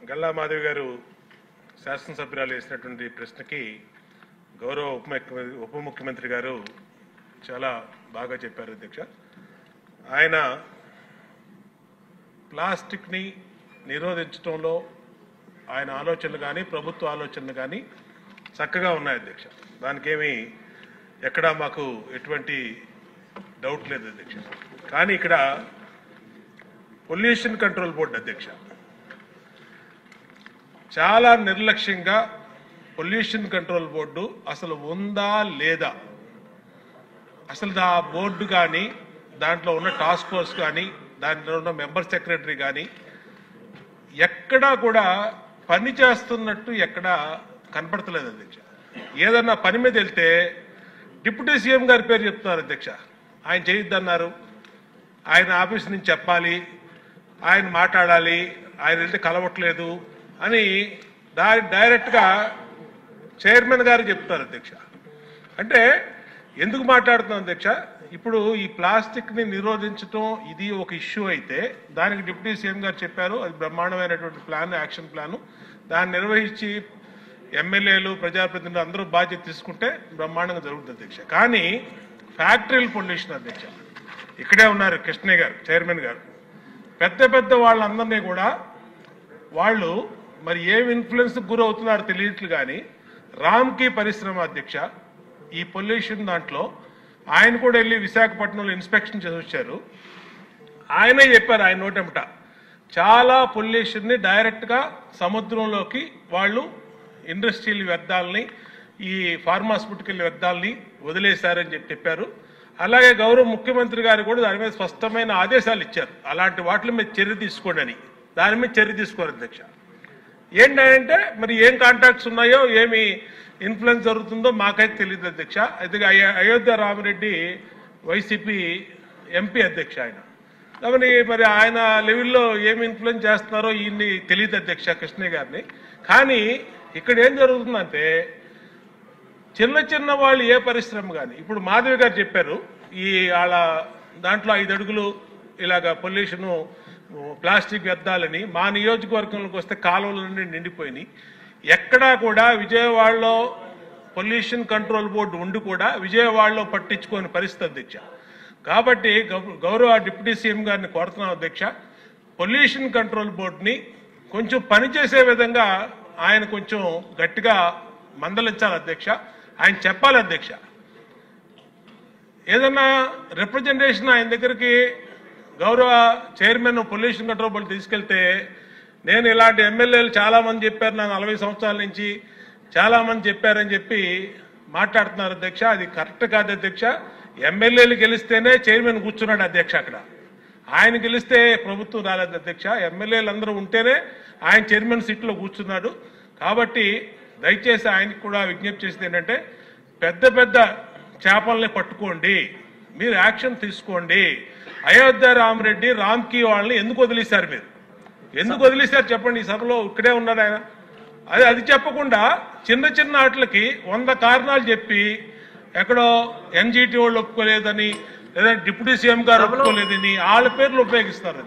గల్లా మాధవి గారు శాసనసభ్యురాలు వేసినటువంటి ప్రశ్నకి గౌరవ ఉప ముఖ్యమంత్రి గారు చాలా బాగా చెప్పారు అధ్యక్ష. ఆయన ప్లాస్టిక్ని నిరోధించడంలో ఆయన ఆలోచనలు కానీ ప్రభుత్వ ఆలోచనలు కానీ చక్కగా ఉన్నాయి అధ్యక్ష. దానికేమీ ఎక్కడా మాకు ఎటువంటి డౌట్ లేదు అధ్యక్ష. కానీ ఇక్కడ పొల్యూషన్ కంట్రోల్ బోర్డు అధ్యక్ష చాలా నిర్లక్ష్యంగా పొల్యూషన్ కంట్రోల్ బోర్డు అసలు ఉందా లేదా, అసలు ఆ బోర్డు కానీ దాంట్లో ఉన్న టాస్క్ ఫోర్స్ కానీ దాంట్లో ఉన్న మెంబర్ సెక్రటరీ కానీ ఎక్కడా కూడా పని చేస్తున్నట్టు ఎక్కడా కనపడతలేదు అధ్యక్ష. ఏదన్నా పని మీద వెళ్తే డిప్యూటీ సీఎం గారి పేరు చెప్తున్నారు అధ్యక్ష. ఆయన చేయొద్దన్నారు, ఆయన ఆఫీస్ నుంచి చెప్పాలి, ఆయన మాట్లాడాలి, ఆయన వెళ్తే కలవట్లేదు అని డైరెక్ట్గా చైర్మన్ గారు చెప్తారు అధ్యక్ష. అంటే ఎందుకు మాట్లాడుతున్నాం అధ్యక్ష, ఇప్పుడు ఈ ప్లాస్టిక్ని నిరోధించడం ఇది ఒక ఇష్యూ అయితే దానికి డిప్యూటీ సీఎం గారు చెప్పారు, అది బ్రహ్మాండమైనటువంటి ప్లాన్, యాక్షన్ ప్లాను. దాన్ని నిర్వహించి ఎమ్మెల్యేలు ప్రజాప్రతినిధులు అందరూ బాధ్యత తీసుకుంటే బ్రహ్మాండంగా జరుగుతుంది అధ్యక్ష. కానీ ఫ్యాక్టరీల పొల్యూషన్ అధ్యక్ష, ఇక్కడే ఉన్నారు కృష్ణయ్య గారు చైర్మన్ గారు, పెద్ద పెద్ద వాళ్ళందరినీ కూడా వాళ్ళు మరి ఏం ఇన్ఫ్లుయెన్స్ గురవుతున్నారో తెలియట్లు. కానీ రామ్కీ పరిశ్రమ అధ్యక్ష ఈ పొల్యూషన్ దాంట్లో ఆయన కూడా వెళ్ళి విశాఖపట్నంలో ఇన్స్పెక్షన్ చేసి వచ్చారు. ఆయనే చెప్పారు ఆయన నోటెమట చాలా పొల్యూషన్ని డైరెక్ట్గా సముద్రంలోకి వాళ్ళు ఇండస్ట్రియల్ వ్యర్థాలని ఈ ఫార్మాస్యూటికల్ వ్యర్థాలని వదిలేశారని చెప్పారు. అలాగే గౌరవ ముఖ్యమంత్రి గారు కూడా దాని మీద స్పష్టమైన ఆదేశాలు ఇచ్చారు, అలాంటి వాటి మీద చర్య తీసుకోండి అని. దాని మీద చర్య తీసుకోరు అధ్యక్ష. ఏంటంటే మరి ఏం కాంటాక్ట్స్ ఉన్నాయో ఏమి ఇన్ఫ్లుయెన్స్ జరుగుతుందో మాకైతే తెలియదు అధ్యక్ష. అయితే అయోధ్య రామిరెడ్డి వైసీపీ ఎంపీ అధ్యక్ష ఆయన, కాబట్టి మరి ఆయన లెవెల్లో ఏమి ఇన్ఫ్లుయెన్స్ చేస్తున్నారో ఈయన్ని తెలియదు అధ్యక్ష కృష్ణయ్య గారిని. కానీ ఇక్కడ ఏం జరుగుతుందంటే చిన్న చిన్న వాళ్ళు ఏ పరిశ్రమ కానీ ఇప్పుడు మాధవి గారు చెప్పారు ఈ వాళ్ళ దాంట్లో 5 అడుగులు ఇలాగ పొల్యూషను ప్లాస్టిక్ వ్యర్థాలని మా నియోజకవర్గంలోకి వస్తే కాలువలన్నీ నిండిపోయినాయి. ఎక్కడా కూడా విజయవాడలో పొల్యూషన్ కంట్రోల్ బోర్డు ఉండి కూడా విజయవాడలో పట్టించుకోని పరిస్థితి అధ్యక్ష. కాబట్టి గౌరవ డిప్యూటీ సీఎం గారిని కోరుతున్నాం అధ్యక్ష, పొల్యూషన్ కంట్రోల్ బోర్డుని కొంచెం పనిచేసే విధంగా ఆయన కొంచెం గట్టిగా మందలించాలి అధ్యక్ష. ఆయన చెప్పాలి అధ్యక్ష, ఏదన్నా రిప్రజెంటేషన్ ఆయన దగ్గరికి గౌరవ చైర్మన్ పొల్యూషన్ కంట్రోల్ బోర్డు తీసుకెళ్తే నేను ఇలాంటి ఎమ్మెల్యేలు చాలామంది చెప్పారు, నాకు 40 సంవత్సరాల నుంచి చాలామంది చెప్పారని చెప్పి మాట్లాడుతున్నారు అధ్యక్ష. అది కరెక్ట్ కాదు అధ్యక్ష. ఎమ్మెల్యేలు గెలిస్తేనే చైర్మన్ కూర్చున్నాడు అధ్యక్ష అక్కడ. ఆయన గెలిస్తే ప్రభుత్వం రాలేదు అధ్యక్ష. ఎమ్మెల్యేలు అందరూ ఉంటేనే ఆయన చైర్మన్ సీట్లో కూర్చున్నాడు. కాబట్టి దయచేసి ఆయనకు కూడా విజ్ఞప్తి చేసేది ఏంటంటే పెద్ద పెద్ద చేపల్ని పట్టుకోండి, మీరు యాక్షన్ తీసుకోండి. అయోధ్య రామిరెడ్డి రామ్కీ వాళ్ళని ఎందుకు వదిలేశారు, మీరు ఎందుకు వదిలేశారు చెప్పండి. ఈ సభలో ఇక్కడే ఉన్నాడు ఆయన. అది చెప్పకుండా చిన్న చిన్న వాటికి 100 కారణాలు చెప్పి ఎక్కడో ఎన్జీటీ వాళ్ళు ఒప్పుకోలేదని లేదా డిప్యూటీ సీఎం గారు ఒప్పుకోలేదని వాళ్ళ పేర్లు ఉపయోగిస్తారు.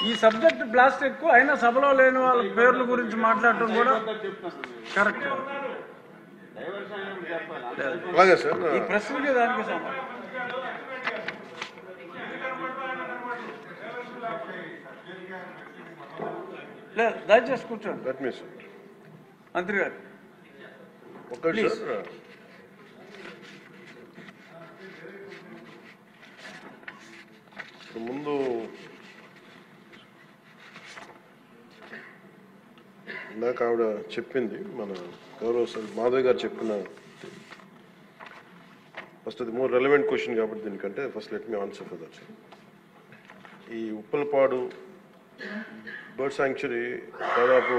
ఈ సబ్జెక్ట్ ప్లాస్టిక్ అయినా సభలో లేని వాళ్ళ పేర్ల గురించి మాట్లాడటం కూడా కరెక్ట్. ఈ ప్రశ్నకి దానికి లేదు, దయచేసి కూర్చోండి మంత్రి గారు. ముందు ఇందాక ఆవిడ చెప్పింది, మన గౌరవ మాధవ్ గారు చెప్పిన ఫస్ట్ అది మోర్ రెలవెంట్ క్వశ్చన్ కాబట్టి దీనికంటే first let me answer for that. ఈ ఉప్పలపాడు బర్డ్ శాంక్చురీ దాదాపు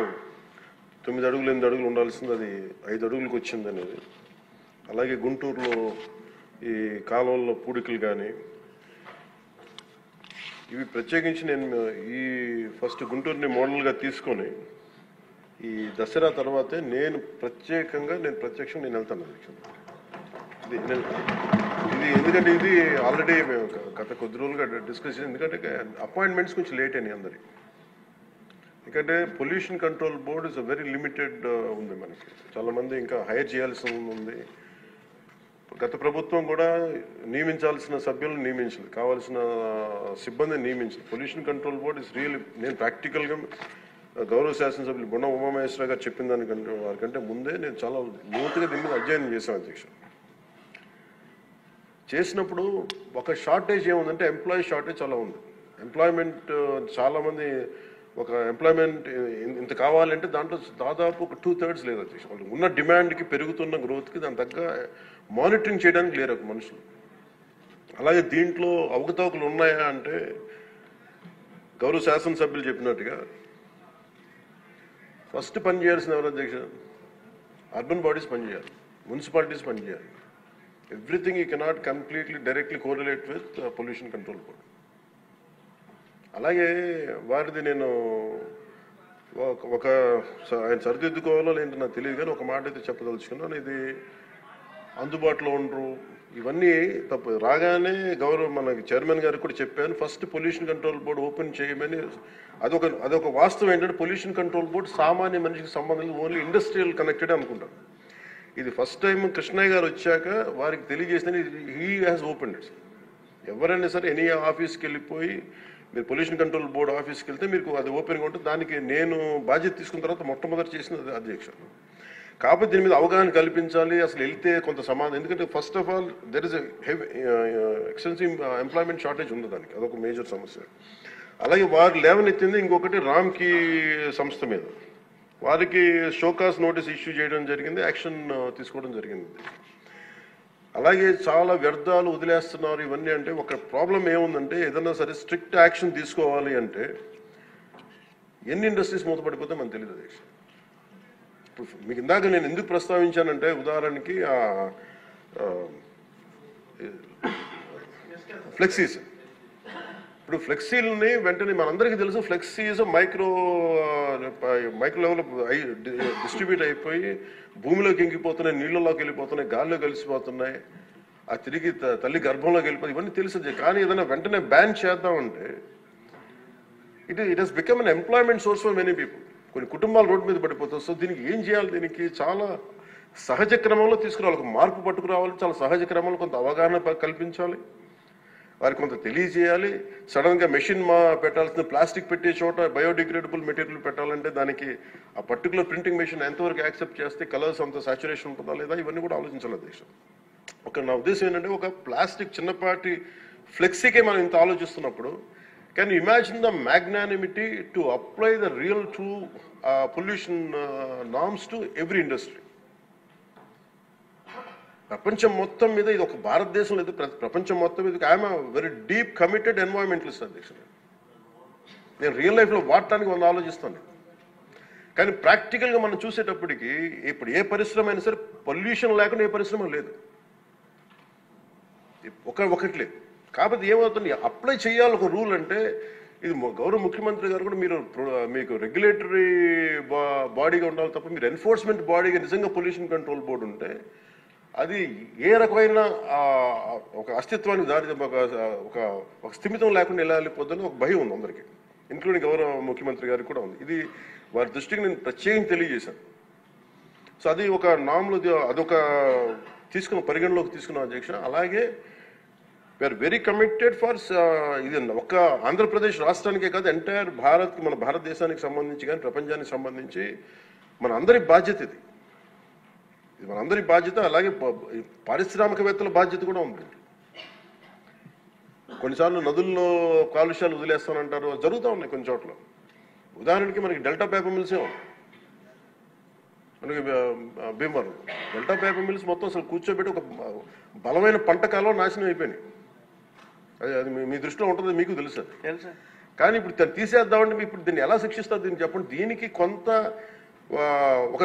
9 అడుగులు 8 అడుగులు ఉండాల్సింది అది 5 అడుగులకు వచ్చింది అనేది. అలాగే గుంటూరులో ఈ కాలువల్లో పూడికలు కానీ ఇవి ప్రత్యేకించి నేను ఈ ఫస్ట్ గుంటూరుని మోడల్గా తీసుకొని ఈ దసరా తర్వాతే నేను ప్రత్యక్షంగా వెళ్తాను ఇది. ఎందుకంటే ఇది ఆల్రెడీ మేము గత కొద్ది రోజులుగా డిస్కస్ చేసి, ఎందుకంటే అపాయింట్మెంట్స్ కొంచెం లేట్ అయినాయి అందరికి. ఎందుకంటే pollution control board is very limited ఉంది మనకి. చాలా మంది ఇంకా హైర్ చేయాల్సి ఉంది. గత ప్రభుత్వం కూడా నియమించాల్సిన సభ్యులను నియమించింది, కావాల్సిన సిబ్బందిని నియమించింది. Pollution control board is real. నేను ప్రాక్టికల్గా గౌరవ శాసనసభ్యులు బొండ ఉమామహేశ్వర గారు చెప్పిన దానికంటే వారికంటే ముందే నేను చాలా లోతుగా దీని మీద అధ్యయనం చేశాను అధ్యక్ష. చేసినప్పుడు ఒక షార్టేజ్ ఏముందంటే ఎంప్లాయీ షార్టేజ్ చాలా ఉంది. ఎంప్లాయ్మెంట్ చాలా మంది ఒక ఎంప్లాయ్మెంట్ ఇంత కావాలంటే దాంట్లో దాదాపు ఒక 2/3 లేదు అధ్యక్ష. వాళ్ళు ఉన్న డిమాండ్కి పెరుగుతున్న గ్రోత్కి దాని తగ్గ మానిటరింగ్ చేయడానికి లేరు ఒక మనుషులు. అలాగే దీంట్లో అవకతవకలు ఉన్నాయా అంటే గౌరవ శాసనసభ్యులు చెప్పినట్టుగా ఫస్ట్ పని చేయాల్సిన ఎవరు అధ్యక్ష? అర్బన్ బాడీస్ పనిచేయాలి, మున్సిపాలిటీస్ పనిచేయాలి. Everything you cannot completely directly correlate with pollution control board. అలాగే వారిది నేను ఒక ఆయన సరిదిద్దుకోవాలో లేదంటే నాకు తెలియదు, కానీ ఒక మాట అయితే చెప్పదలుచుకున్నాను. ఇది అందుబాటులో ఉండరు, ఇవన్నీ తప్పు. రాగానే గౌరవ మనకి చైర్మన్ గారికి కూడా చెప్పాను, first pollution control board open చేయమని. అదొక వాస్తవం ఏంటంటే పొల్యూషన్ కంట్రోల్ బోర్డు సామాన్య మనిషికి సంబంధం లేదు, ఓన్లీ ఇండస్ట్రియల్ కనెక్టెడ్ అనుకుంటాను. ఇది ఫస్ట్ టైం కృష్ణయ్య గారు వచ్చాక వారికి తెలియజేసిన హీ హ్యాస్ ఓపెన్ ఇట్. ఎవరైనా సరే ఎనీ ఆఫీస్కి వెళ్ళిపోయి మీరు పొల్యూషన్ కంట్రోల్ బోర్డు ఆఫీస్కి వెళ్తే మీకు అది ఓపెన్గా ఉంటుంది. దానికి నేను బాధ్యత తీసుకున్న తర్వాత మొట్టమొదటి చేసిన అధ్యక్ష. కాబట్టి దీని మీద అవగాహన కల్పించాలి. అసలు వెళ్తే కొంత సమాధానం, ఎందుకంటే first of all there is extensive employment shortage ఉంది దానికి, అదొక మేజర్ సమస్య. అలాగే వారు లేవనెత్తింది ఇంకొకటి రామ్కి సంస్థ మీద, వారికి షోకాస్ నోటీస్ ఇష్యూ చేయడం జరిగింది, యాక్షన్ తీసుకోవడం జరిగింది. అలాగే చాలా వ్యర్థాలు వదిలేస్తున్నారు ఇవన్నీ. అంటే ఒక ప్రాబ్లం ఏముందంటే ఏదన్నా సరే స్ట్రిక్ట్ యాక్షన్ తీసుకోవాలి అంటే ఎన్ని ఇండస్ట్రీస్ మూతపడిపోతే మనకు తెలియదు అధ్యక్ష. ఇప్పుడు మీకు ఇందాక నేను ఎందుకు ప్రస్తావించానంటే ఉదాహరణకి ఫ్లెక్సీస్. ఇప్పుడు ఫ్లెక్సీలని వెంటనే మనందరికీ తెలుసు ఫ్లెక్సీస్ మైక్రో లెవెల్ డిస్ట్రిబ్యూట్ అయిపోయి భూమిలోకి ఇంకిపోతున్నాయి, నీళ్ళలోకి వెళ్ళిపోతున్నాయి, గాల్లో కలిసిపోతున్నాయి, ఆ తిరిగి తల్లి గర్భంలోకి వెళ్ళిపోతుంది, ఇవన్నీ తెలుసు. కానీ ఏదైనా వెంటనే బ్యాన్ చేద్దామంటే it has become an employment source for many people. కొన్ని కుటుంబాలు రోడ్డు మీద పడిపోతాయి. సో దీనికి ఏం చేయాలి? దీనికి చాలా సహజ క్రమంలో తీసుకురావాలి, ఒక మార్పు పట్టుకురావాలి. చాలా సహజ క్రమంలో కొంత అవగాహన కల్పించాలి, వారికి కొంత తెలియజేయాలి. సడన్గా మెషిన్ పెట్టాల్సిన ప్లాస్టిక్ పెట్టే చోట బయోడిగ్రేడబుల్ మెటీరియల్ పెట్టాలంటే దానికి ఆ పర్టికులర్ ప్రింటింగ్ మెషిన్ ఎంతవరకు యాక్సెప్ట్ చేస్తే కలర్స్ అంత సాచురేషన్ ఉంటుందా లేదా, ఇవన్నీ కూడా ఆలోచించాలి అధ్యక్ష. నా ఉద్దేశం ఏంటంటే ఒక ప్లాస్టిక్ చిన్నపాటి ఫ్లెక్సీకే మనం ఇంత ఆలోచిస్తున్నప్పుడు can you imagine the magnanimity to apply the real true pollution norms to every industry. ప్రపంచం మొత్తం మీద ఇది ఒక భారతదేశం లేదు, ప్రపంచం మొత్తం మీద I'm very deep committed environmentalist అధ్యక్ష. నేను రియల్ లైఫ్లో వాడటానికి మనం ఆలోచిస్తాను. కానీ ప్రాక్టికల్గా మనం చూసేటప్పటికి ఇప్పుడు ఏ పరిశ్రమ అయినా సరే పొల్యూషన్ లేకుండా ఏ పరిశ్రమ లేదు, ఒకటి లేదు. కాబట్టి ఏమవుతుంది, అప్లై చేయాలి ఒక రూల్. అంటే ఇది గౌరవ ముఖ్యమంత్రి గారు కూడా మీకు రెగ్యులేటరీ బాడీగా ఉండాలి తప్ప మీరు ఎన్ఫోర్స్మెంట్ బాడీగా నిజంగా పొల్యూషన్ కంట్రోల్ బోర్డు ఉంటే అది ఏ రకమైన ఒక అస్తిత్వానికి దారి ఒక స్థిమితం లేకుండా ఎలా వెళ్ళిపోద్దని ఒక భయం ఉంది అందరికీ, ఇంక్లూడింగ్ గౌరవ ముఖ్యమంత్రి గారికి కూడా ఉంది. ఇది వారి దృష్టికి నేను ప్రత్యేకంగా తెలియజేశాను. సో అది ఒక నామ్లో అదొక పరిగణలోకి తీసుకున్నాం అధ్యక్ష. అలాగే వీఆర్ వెరీ కమిటెడ్ ఫర్ ఇది ఒక్క ఆంధ్రప్రదేశ్ రాష్ట్రానికే కాదు, ఎంటైర్ మన భారతదేశానికి సంబంధించి కానీ ప్రపంచానికి సంబంధించి మన అందరి బాధ్యత ఇది మనందరి బాధ్యత. అలాగే పారిశ్రామికవేత్తల బాధ్యత కూడా ఉంది. కొన్నిసార్లు నదుల్లో కాలుష్యాలు వదిలేస్తానంటారు, జరుగుతూ ఉన్నాయి కొన్ని చోట్ల. ఉదాహరణకి మనకి డెల్టా పేపర్ మిల్సే ఉంది, మనకి భీమవరం డెల్టా పేపర్ మిల్స్ మొత్తం అసలు కూర్చోబెట్టి ఒక బలమైన పంట కాలం నాశనం అయిపోయినాయి. అది మీ దృష్టిలో ఉంటుంది, మీకు తెలుసు. కానీ ఇప్పుడు తీసేద్దామంటే ఇప్పుడు దీన్ని ఎలా శిక్షిస్తారు దీన్ని చెప్పండి. దీనికి కొంత ఒక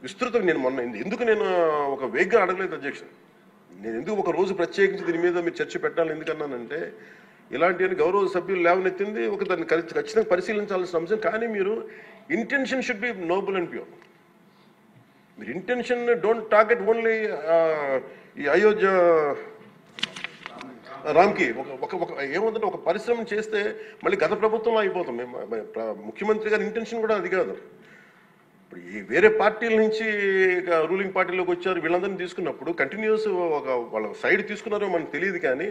విస్తృతం ఎందుకు నేను ఒక వేగ్గా అడగలేదు అధ్యక్ష. నేను ఎందుకు ఒక రోజు ప్రత్యేకించి దీని మీద మీరు చర్చ పెట్టాలని ఎందుకన్నానంటే ఇలాంటి గౌరవ సభ్యులు లేవనెత్తింది దాన్ని ఖచ్చితంగా పరిశీలించాల్సిన అంశం. కానీ మీరు intention should be Nobel and pure. మీరు ఇంటెన్షన్ డోంట్ టార్గెట్ ఓన్లీ ఈ అయోధ్య రామ్కి ఒక ఏముందంటే ఒక పరిశ్రమ చేస్తే మళ్ళీ గత ప్రభుత్వంలో అయిపోతాం. ముఖ్యమంత్రి గారి ఇంటెన్షన్ కూడా అది కాదు. ఇప్పుడు ఈ వేరే పార్టీల నుంచి రూలింగ్ పార్టీలోకి వచ్చారు, వీళ్ళందరినీ తీసుకున్నప్పుడు కంటిన్యూస్ వాళ్ళ సైడ్ తీసుకున్నారో మనకు తెలియదు, కానీ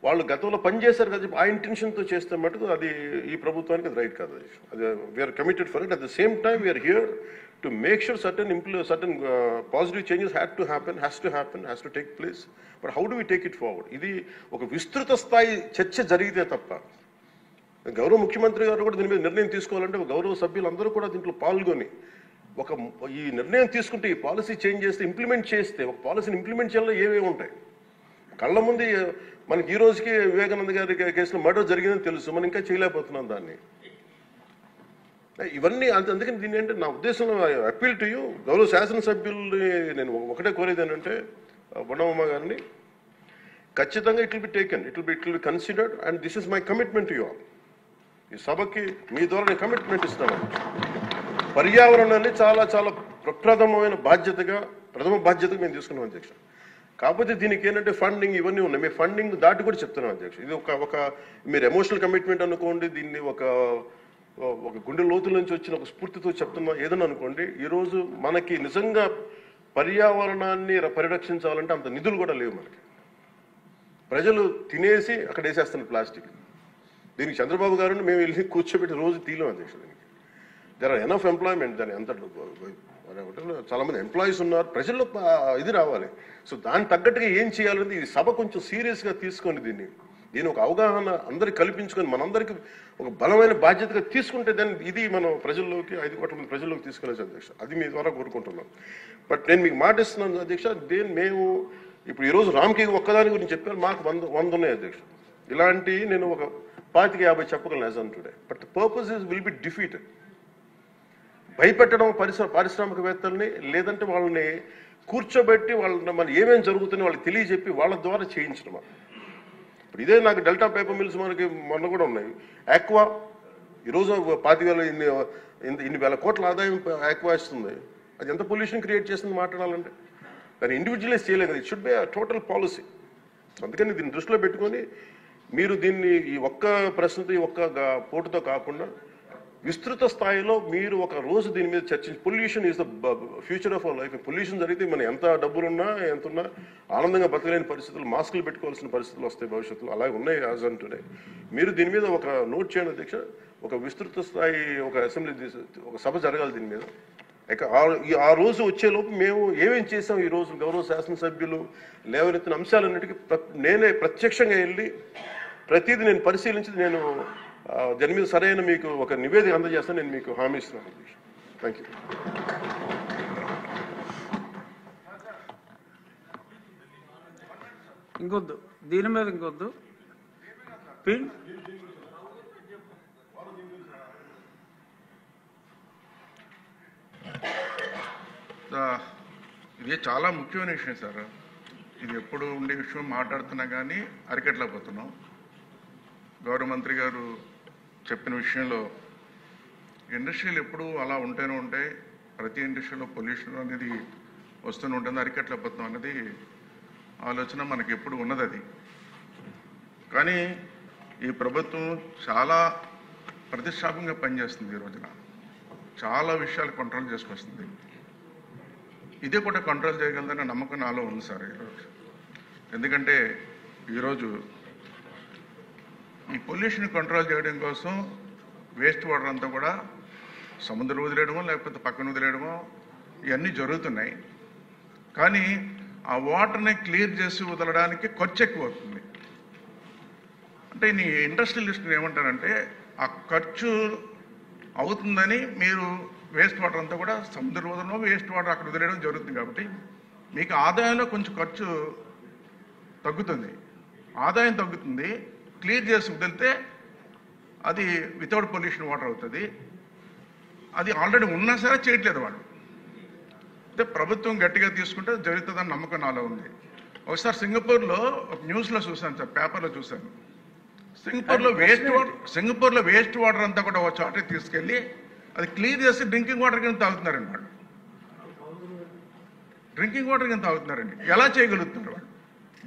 వాళ్ళు గతంలో పనిచేశారు కదా, ఆ ఇంటెన్షన్తో చేస్తే మటుకు అది ఈ ప్రభుత్వానికి అది రైట్ కాదు. అది we're committed for it. At the same time we're here to make sure certain positive changes has to take place. But how do we take it forward? ఇది ఒక విస్తృత స్థాయి చర్చ జరిగితే తప్ప, గౌరవ ముఖ్యమంత్రి గారు కూడా దీని మీద నిర్ణయం తీసుకోవాలంటే గౌరవ సభ్యులందరూ కూడా దీంట్లో పాల్గొని ఈ నిర్ణయం తీసుకుంటే, ఈ పాలసీ చేంజ్ చేస్తే, ఇంప్లిమెంట్ చేస్తే, ఒక పాలసీని ఇంప్లిమెంట్ చేయాలో ఏమేమి ఉంటాయి కళ్ళ ముందు. మనకి ఈ రోజుకి వివేకానంద గారి కేసులో మర్డర్ జరిగిందని తెలుసు, మనం ఇంకా చేయలేకపోతున్నాం దాన్ని. ఇవన్నీ అందుకని దీన్ని అంటే నా ఉద్దేశంలో అప్పీల్ టు యూ, గౌరవ శాసనసభ్యుల్ని నేను ఒకటే కోరేది ఏంటంటే, బొండమ్మ గారిని ఖచ్చితంగా it will be taken, it will be considered, and this is my commitment to you all. ఈ సభకి మీ ద్వారా నేను కమిట్మెంట్ ఇస్తాను. పర్యావరణాన్ని చాలా చాలా ప్రథమ బాధ్యతగా మేము తీసుకున్నాం అధ్యక్ష. కాకపోతే దీనికి ఏంటంటే ఫండింగ్ ఇవన్నీ ఉన్నాయి. మేము ఫండింగ్ దాటి కూడా చెప్తున్నాం అధ్యక్ష. ఇది ఒక మీరు ఎమోషనల్ కమిట్మెంట్ అనుకోండి, దీన్ని ఒక గుండె లోతుల నుంచి వచ్చిన ఒక స్ఫూర్తితో చెప్తున్నా ఏదన్నా అనుకోండి. ఈరోజు మనకి నిజంగా పర్యావరణాన్ని పరిరక్షించాలంటే అంత నిధులు కూడా లేవు మనకి. ప్రజలు తినేసి అక్కడ వేసేస్తున్నారు ప్లాస్టిక్. దీనికి చంద్రబాబు గారు మేము వెళ్ళి కూర్చోబెట్టి రోజు తీయలేం అధ్యక్ష. దీనికి దర్ ఆర్ ఎనఫ్ ఎంప్లాయ్మెంట్. దాని అంత చాలా మంది ఎంప్లాయీస్ ఉన్నారు, ప్రజల్లో ఇది రావాలి. సో దానికి తగ్గట్టుగా ఏం చేయాలంటే ఈ సభ కొంచెం సీరియస్గా తీసుకొని దీని ఒక అవగాహన అందరికి కల్పించుకొని మనందరికీ ఒక బలమైన బాధ్యతగా తీసుకుంటే దాన్ని ఇది మనం ప్రజల్లోకి 5 కోట్ల మంది ప్రజల్లోకి తీసుకెళ్ళచ్చు అధ్యక్ష. అది మీ ద్వారా కోరుకుంటున్నాం. బట్ నేను మీకు మాట ఇస్తున్నాను అధ్యక్ష, మేము ఇప్పుడు ఈరోజు రామ్కి ఒక్కదాని గురించి చెప్పాను, మాకు 100 ఉన్నాయి అధ్యక్ష. ఇలాంటి నేను ఒక 25-50 చెప్పగలను as on today. But the purpose will be defeated. భయపెట్టడం పారిశ్రామికవేత్తల్ని, లేదంటే వాళ్ళని కూర్చోబెట్టి వాళ్ళని మన ఏమేమి జరుగుతుందో వాళ్ళకి తెలియజెప్పి వాళ్ళ ద్వారా చేయించడం. ఇప్పుడు ఇదే నాకు డెల్టా పేపర్ మిల్స్ మనకి మొన్న కూడా ఉన్నాయి. ఆక్వా ఈరోజు 25,000 ఇన్ని వేల కోట్ల ఆదాయం ఆక్వా ఇస్తుంది. అది ఎంత పొల్యూషన్ క్రియేట్ చేస్తుంది మాట్లాడాలంటే. దాన్ని ఇండివిజువలైజ్ చేయలేదు. It should be total policy. అందుకని దీన్ని దృష్టిలో పెట్టుకొని మీరు దీన్ని ఈ ఒక్క ప్రశ్నతో ఈ ఒక్క పోటుతో కాకుండా విస్తృత స్థాయిలో మీరు ఒక రోజు దీని మీద చర్చించి, pollution is the future of our life. Pollution జరిగితే మనం ఎంత డబ్బులున్నా ఎంతున్నా ఆనందంగా బతకలేని పరిస్థితులు, మాస్కులు పెట్టుకోవాల్సిన పరిస్థితులు వస్తాయి భవిష్యత్తులో. అలాగే ఉన్నాయి యాజ్ ఆన్ టుడే. మీరు దీని మీద ఒక నోట్ చేయండి అధ్యక్ష. ఒక విస్తృత స్థాయి ఒక అసెంబ్లీ ఒక సభ జరగాలి దీని మీద. ఆ రోజు వచ్చేలోపు మేము ఏమేం చేసాం, ఈ రోజు గౌరవ శాసనసభ్యులు లేవనెత్తిన అంశాలన్నిటికీ నేనే ప్రత్యక్షంగా వెళ్ళి ప్రతిదీ నేను పరిశీలించి నేను దాని మీద సరైన మీకు ఒక నివేదిక అందజేస్తాను. నేను మీకు హామీ ఇస్తున్నాను. Thank you. ఇంకొద్దు, దీని మీద ఇంకొద్దు. ఇది చాలా ముఖ్యమైన విషయం సార్. ఇది ఎప్పుడు ఉండే విషయం మాట్లాడుతున్నా కానీ అరికట్లేకపోతున్నాం. గౌరవ మంత్రి గారు చెప్పిన విషయంలో ఇండస్ట్రీలు ఎప్పుడు అలా ఉంటూనే ఉంటాయి. ప్రతి ఇండస్ట్రీలో పొల్యూషన్ అనేది వస్తూనే ఉంటుంది, అరికట్లేకపోతున్నాం అనేది ఆలోచన మనకి ఎప్పుడు ఉన్నది. అది కానీ ఈ ప్రభుత్వం చాలా ప్రతిష్టాత్మకంగా పనిచేస్తుంది. ఈ రోజున చాలా విషయాలు కంట్రోల్ చేసుకొస్తుంది. ఇదే కూడా కంట్రోల్ చేయగలదనే నమ్మకం నాలో ఉంది సార్ ఈరోజు. ఎందుకంటే ఈరోజు ఈ పొల్యూషన్ కంట్రోల్ చేయడం కోసం వేస్ట్ వాటర్ అంతా కూడా సముద్రం వదిలేయడమో లేకపోతే పక్కన వదిలేయడమో ఇవన్నీ జరుగుతున్నాయి. కానీ ఆ వాటర్ని క్లియర్ చేసి వదలడానికి ఖర్చు ఎక్కువ అవుతుంది. అంటే నీ ఇండస్ట్రియలిస్టులు ఏమంటారంటే ఆ ఖర్చు అవుతుందని మీరు వేస్ట్ వాటర్ అంతా కూడా సముద్ర వదలలో వేస్ట్ వాటర్ అక్కడ వదిలేయడం జరుగుతుంది. కాబట్టి మీకు ఆదాయంలో కొంచెం ఖర్చు తగ్గుతుంది. ఆదాయం తగ్గుతుంది. క్లియర్ చేసి వదిలితే అది వితౌట్ పొల్యూషన్ వాటర్ అవుతుంది. అది ఆల్రెడీ ఉన్నా సరే చేయట్లేదు వాళ్ళు. అంటే ప్రభుత్వం గట్టిగా తీసుకుంటే జరుగుతుందని నమ్మకం నాలో ఉంది. ఒకసారి సింగపూర్లో ఒక న్యూస్లో చూశాను సార్, పేపర్లో చూశాను. సింగపూర్లో వేస్ట్ వాటర్ అంతా కూడా ఒక చోట తీసుకెళ్ళి అది క్లియర్ చేసి డ్రింకింగ్ వాటర్ కింద తాగుతున్నారండి వాళ్ళు. డ్రింకింగ్ వాటర్ కింద తాగుతున్నారండి. ఎలా చేయగలుగుతున్నారు వాళ్ళు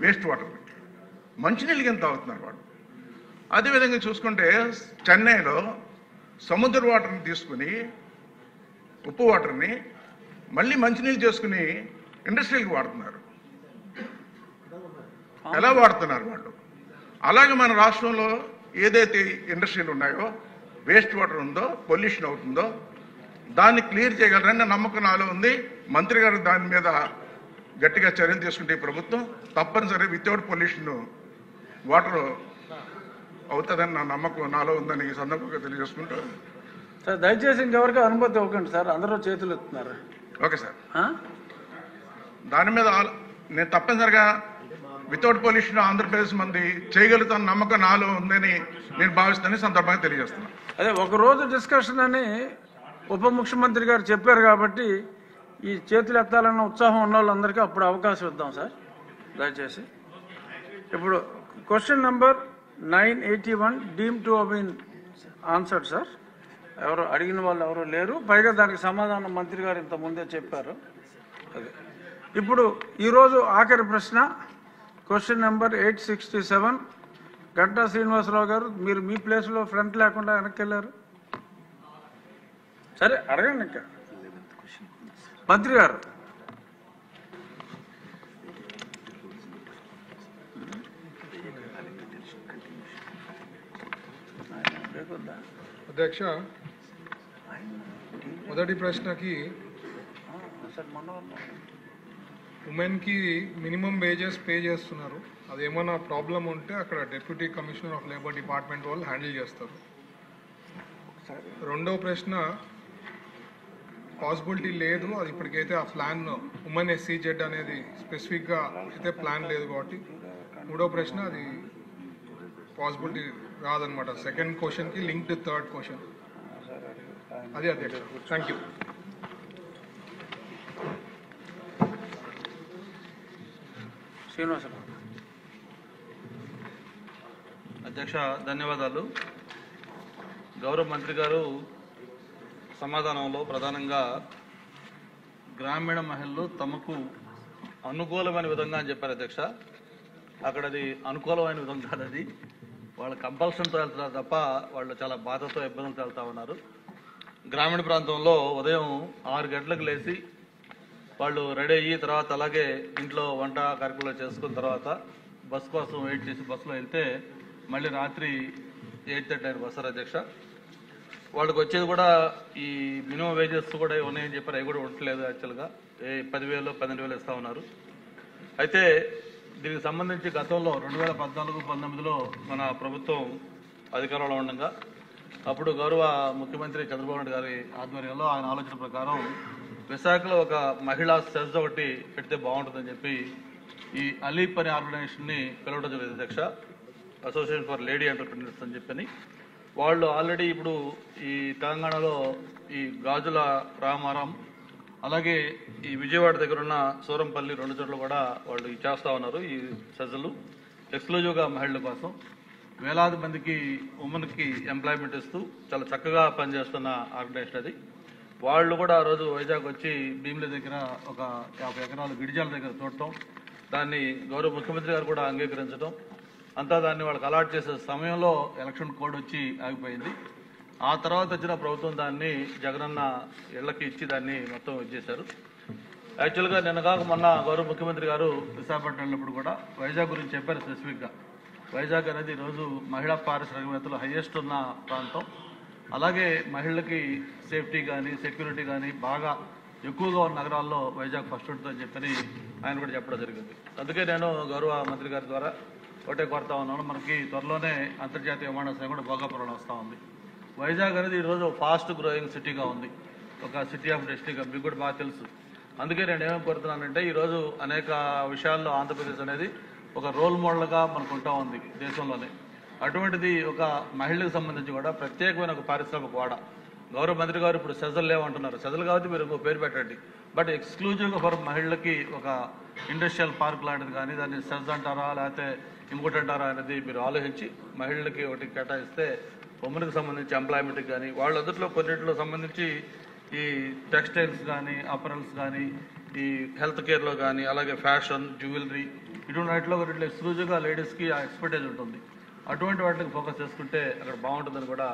వేస్ట్ వాటర్? మంచినీళ్ళకి ఎంత తాగుతున్నారు వాళ్ళు. అదేవిధంగా చూసుకుంటే చెన్నైలో సముద్ర వాటర్ని తీసుకుని ఉప్పు వాటర్ని మళ్ళీ మంచినీళ్ళు చేసుకుని ఇండస్ట్రీలకు వాడుతున్నారు. ఎలా వాడుతున్నారు వాళ్ళు? అలాగే మన రాష్ట్రంలో ఏదైతే ఇండస్ట్రీలు ఉన్నాయో, వేస్ట్ వాటర్ ఉందో, పొల్యూషన్ అవుతుందో దాన్ని క్లియర్ చేయగలరని నమ్మకం నాలో ఉంది. మంత్రి గారు దాని మీద గట్టిగా చర్యలు తీసుకుంటే ఈ ప్రభుత్వం తప్పనిసరి వితౌట్ పొల్యూషన్ వాటర్ అవుతుందని నా నమ్మకం నాలో ఉందని ఈ సందర్భంగా తెలియజేసుకుంటూ. సార్ దయచేసి ఇంకెవరికి అనుమతి ఇవ్వకండి సార్, అందరూ చేతులు ఎత్తున్నారు. ఓకే సార్, దాని మీద నేను తప్పనిసరిగా వితౌట్ పొల్యూషన్ ఆంధ్రప్రదేశ్ మంది చేయగలుగుతాను నమ్మకం నాలో ఉందని నేను భావిస్తానని సందర్భంగా తెలియజేస్తున్నాను. అదే ఒకరోజు డిస్కషన్ అని ఉప ముఖ్యమంత్రి గారు చెప్పారు కాబట్టి ఈ చేతులు ఎత్తాలన్న ఉత్సాహం ఉన్న వాళ్ళందరికీ అప్పుడు అవకాశం ఇద్దాం సార్ దయచేసి. ఇప్పుడు question number 981 deem to have been answered sir. ఎవరు అడిగిన వాళ్ళు ఎవరు లేరు, పైగా దానికి సమాధానం మంత్రి గారు ఇంత ముందే చెప్పారు. అదే ఇప్పుడు ఈరోజు ఆఖరి ప్రశ్న క్వశ్చన్ నెంబర్ 867. గంటా శ్రీనివాసరావు గారు, మీరు మీ ప్లేస్లో ఫ్రంట్ లేకుండా వెనక్కి వెళ్ళారు. సరే అడగండి ఇంకా మంత్రి గారు. అధ్యక్ష, మొదటి ప్రశ్నకి ఉమెన్కి మినిమం వేజెస్ పే చేస్తున్నారు, అదేమన్నా ప్రాబ్లం ఉంటే అక్కడ deputy commissioner of labour department వాళ్ళు హ్యాండిల్ చేస్తారు. రెండో ప్రశ్న పాసిబిలిటీ లేదు, అది ఇప్పటికైతే ఆ ప్లాన్ ఉమెన్ SCZ అనేది స్పెసిఫిక్గా అయితే ప్లాన్ లేదు కాబట్టి. మూడో ప్రశ్న అది పాసిబిలిటీ రాదనమాట. సెకండ్ క్వశ్చన్కి లింక్డ్ థర్డ్ క్వశ్చన్ అది అధ్యక్ష. Thank you. శ్రీనివాసరావు అధ్యక్ష ధన్యవాదాలు. గౌరవ మంత్రి గారు సమాధానంలో ప్రధానంగా గ్రామీణ మహిళలు తమకు అనుకూలమైన విధంగా అని చెప్పారు అధ్యక్ష. అక్కడ అది అనుకూలమైన విధంగా అది వాళ్ళ కంపల్షన్తో వెళ్తున్నారు తప్ప వాళ్ళు చాలా బాధతో ఇబ్బందులు వెళ్తూ ఉన్నారు. గ్రామీణ ప్రాంతంలో ఉదయం 6 గంటలకు లేచి వాళ్ళు రెడీ అయ్యి తర్వాత అలాగే ఇంట్లో వంట కార్యక్రమాలు చేసుకున్న తర్వాత బస్ కోసం వెయిట్ చేసి బస్సులో వెళ్తే మళ్ళీ రాత్రి 8:30 వస్తారు అధ్యక్ష. వాళ్ళకి వచ్చేది కూడా ఈ మినిమం వేజెస్ కూడా ఉన్నాయని చెప్పారు, అవి కూడా ఉండట్లేదు. యాక్చువల్గా 10,000 12,000 ఇస్తూ ఉన్నారు. అయితే దీనికి సంబంధించి గతంలో 2014-19లో మన ప్రభుత్వం అధికారంలో ఉండగా అప్పుడు గౌరవ ముఖ్యమంత్రి చంద్రబాబు నాయుడు గారి ఆధ్వర్యంలో ఆయన ఆలోచన ప్రకారం విశాఖలో ఒక మహిళా సెజ్ ఒకటి పెడితే బాగుంటుందని చెప్పి ఈ అలీప్ అనే ఆర్గనైజేషన్ని పిలవడం జరిగింది అధ్యక్ష, అసోసియేషన్ ఫర్ లేడీ ఎంటర్‌ప్రెన్యూర్స్ అని చెప్పని. వాళ్ళు ఆల్రెడీ ఇప్పుడు ఈ తెలంగాణలో ఈ గాజుల రామారం అలాగే ఈ విజయవాడ దగ్గర ఉన్న సూరంపల్లి 2 చోట్ల కూడా వాళ్ళు చేస్తూ ఉన్నారు ఈ సెజ్లు ఎక్స్క్లూజివ్గా మహిళల కోసం. వేలాది మందికి ఉమెన్కి ఎంప్లాయ్మెంట్ ఇస్తూ చాలా చక్కగా పనిచేస్తున్న ఆర్గనైజేషన్ అది. వాళ్ళు కూడా ఆ రోజు వైజాగ్ వచ్చి భీమిలి దగ్గర ఒక 50 ఎకరాలు గిరిజాల దగ్గర చూడటం, దాన్ని గౌరవ ముఖ్యమంత్రి గారు కూడా అంగీకరించడం, అంతా దాన్ని వాళ్ళకి అలాట్ చేసే సమయంలో ఎలక్షన్ కోడ్ వచ్చి ఆగిపోయింది. ఆ తర్వాత వచ్చిన ప్రభుత్వం దాన్ని జగనన్న ఇళ్లకి ఇచ్చి దాన్ని మొత్తం ఇచ్చేశారు. యాక్చువల్గా నిన్న కాక మొన్న గౌరవ ముఖ్యమంత్రి గారు విశాఖపట్నం వెళ్ళినప్పుడు కూడా వైజాగ్ గురించి చెప్పారు స్పెసిఫిక్గా. వైజాగ్ అనేది ఈరోజు మహిళా పారిశ్రామికవేత్తలు హైయెస్ట్ ఉన్న ప్రాంతం. అలాగే మహిళలకి సేఫ్టీ కానీ సెక్యూరిటీ కానీ బాగా ఎక్కువగా ఉన్న నగరాల్లో వైజాగ్ ఫస్ట్ ఉంటుందని చెప్పని ఆయన కూడా చెప్పడం జరిగింది. అందుకే నేను గౌరవ మంత్రి గారి ద్వారా ఒకటే కోరుతా ఉన్నాను, మనకి త్వరలోనే అంతర్జాతీయ విమానాశ్రయం కూడా భోగాపురంలో వస్తూ ఉంది. వైజాగ్ అనేది ఈరోజు ఫాస్ట్ గ్రోయింగ్ సిటీగా ఉంది, ఒక సిటీ ఆఫ్ డెస్టినీగా మీకు కూడా బాగా తెలుసు. అందుకే నేను ఏమేమి కోరుతున్నానంటే ఈరోజు అనేక విషయాల్లో ఆంధ్రప్రదేశ్ అనేది ఒక రోల్ మోడల్గా మనకు ఉంటా ఉంది దేశంలోనే. అటువంటిది ఒక మహిళలకు సంబంధించి కూడా ప్రత్యేకమైన ఒక పారిశ్రామిక వాడ. గౌరవ మంత్రి గారు ఇప్పుడు సెజలు లేవంటున్నారు, సెజలు కాబట్టి మీరు ఇంకో పేరు పెట్టండి, బట్ ఎక్స్క్లూజివ్గా ఫర్ మహిళలకి ఒక ఇండస్ట్రియల్ పార్క్ లాంటిది కానీ దాన్ని సెజ్ అంటారా లేకపోతే ఇంకోటి అంటారా అనేది మీరు ఆలోచించి మహిళలకి ఒకటి కేటాయిస్తే ఉమెన్కి సంబంధించి ఎంప్లాయ్మెంట్కి కానీ వాళ్ళందరిలో కొన్నింటిలో సంబంధించి ఈ టెక్స్టైల్స్ కానీ అపరల్స్ కానీ ఈ హెల్త్ కేర్లో కానీ అలాగే ఫ్యాషన్ జ్యువెలరీ ఇటువంటి వాటిలో ఇట్లా ఎక్స్క్లూజివ్గా లేడీస్కి ఆ ఎక్స్పర్టైజ్ ఉంటుంది. అటువంటి వాటికి ఫోకస్ చేసుకుంటే అక్కడ బాగుంటుందని కూడా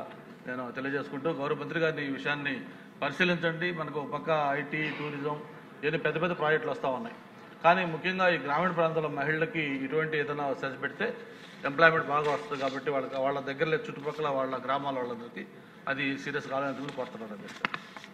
నేను తెలియజేసుకుంటూ గౌరవ మంత్రి గారిని ఈ విషయాన్ని పరిశీలించండి. మనకు పక్క ఐటీ, టూరిజం ఇవన్నీ పెద్ద పెద్ద ప్రాజెక్టులు వస్తూ ఉన్నాయి. కానీ ముఖ్యంగా ఈ గ్రామీణ ప్రాంతాల మహిళలకి ఇటువంటి ఏదైనా సెర్చ్ పెడితే ఎంప్లాయ్మెంట్ బాగా వస్తుంది కాబట్టి వాళ్ళ దగ్గర చుట్టుపక్కల వాళ్ళ గ్రామాల వాళ్ళందరికీ అది సీరియస్ కావాలని కోరుతున్నాను.